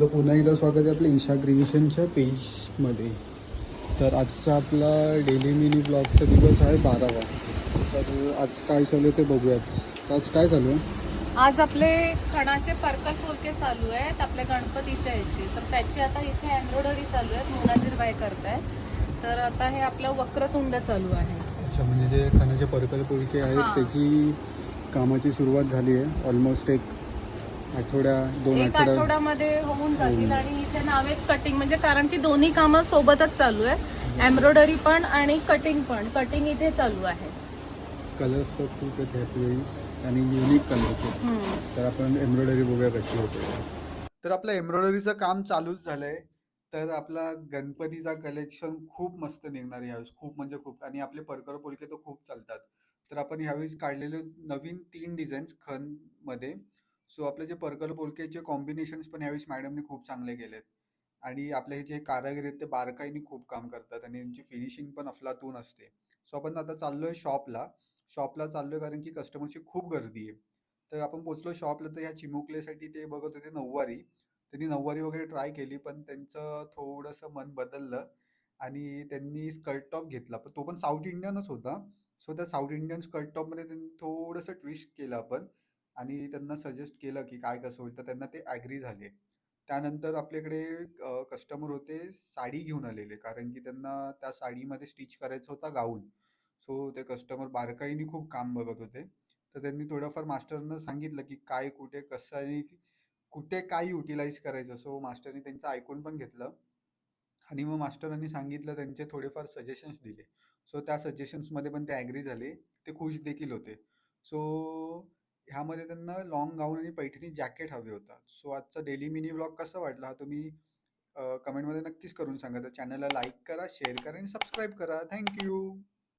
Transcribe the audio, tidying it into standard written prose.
तर पुन्हा एकदा स्वागत आहे आपल्या ईशा क्रिएशनच्या पेजमध्ये. तर आजचा आपला डेली मिनी ब्लॉगचा दिवस आहे 12वा. तर आज काय चालू आहे ते बघूयात. तर आज काय चालू आहे? आज आपले खणाचे परकल फुलके चालू आहेत आपल्या गणपतीच्या ह्याची. तर त्याची आता इथे एम्ब्रॉयडरी चालू आहे, मोनाजीर बाय करताय. तर आता हे आपलं वक्रतुंड चालू आहे. अच्छा, म्हणजे जे खाण्याचे परकल पुलके आहेत हां. त्याची कामाची सुरुवात झाली आहे. ऑलमोस्ट एक एक आठवड्यामध्ये होऊन जातील. आणि इथे नावेत कटिंग, म्हणजे कारण की दोन्ही कामं सोबतच चालू आहे, एम्ब्रॉयडरी पण आणि कटिंग पण. कटिंग इथे चालू आहे. कलर्स तर खूप आहेत ह्यावेळेस आणि युनिक कलर्स आहेत. तर आपण एम्ब्रॉयडरी बघूया कशी होते. तर आपलं एम्ब्रॉयडरीचं काम चालूच झालंय. तर आपला गणपतीचा कलेक्शन खूप मस्त निघणार यावेळेस, खूप म्हणजे खूप. आणि आपले परकर पोलके तर खूप चालतात. तर आपण यावेळेस काढलेले नवीन 3 डिझाईन्स मध्ये. सो आपले जे परकर पोलकेचे कॉम्बिनेशन्स पण यावेळेस मॅडमने खूप चांगले केलेत. आणि आपले हे जे कारागीर आहेत ते बारकाईने खूप काम करतात आणि त्यांची फिनिशिंग पण अफलातून असते. सो आपण आता चाललोय शॉपला चाललोय कारण की कस्टमरची खूप गर्दी आहे. तर आपण पोचलो शॉपला. तर ह्या चिमुकलेसाठी ते बघत होते नऊवारी. त्यांनी नऊवारी वगैरे ट्राय केली, पण त्यांचं थोडंसं मन बदललं आणि त्यांनी स्कर्ट टॉप घेतला. पण तो पण साऊथ इंडियनच होता. सो त्या साऊथ इंडियन स्कर्ट टॉपमध्ये त्यांनी थोडंसं ट्विस्ट केलं आपण आणि त्यांना सजेस्ट केलं की काय कसं होईल, तर त्यांना ते ॲग्री झाले. त्यानंतर आपल्याकडे कस्टमर होते साडी घेऊन आलेले, कारण की त्यांना त्या साडीमध्ये स्टिच करायचा होता गाऊन. सो ते कस्टमर बारकाईने खूप काम बघत होते. तर त्यांनी थोडंफार मास्टरनं सांगितलं की काय कुठे कसं आणि कुठे काय युटिलाइज करायचं. सो मास्टरनी त्यांचं ऐकून पण घेतलं आणि मग मास्टरांनी सांगितलं, त्यांचे थोडेफार सजेशन्स दिले. सो त्या सजेशन्समध्ये पण ते ॲग्री झाले. ते खुश देखील होते. सो ह्यामध्ये त्यांना लाँग गाऊन आणि पैठणी जॅकेट हवे होता. सो आजचा डेली मिनी व्लॉग कसा वाटला हा तुम्ही कमेंटमध्ये नक्कीच करून सांगा. तर चॅनलला लाईक करा, शेअर करा आणि सबस्क्राईब करा. Thank you.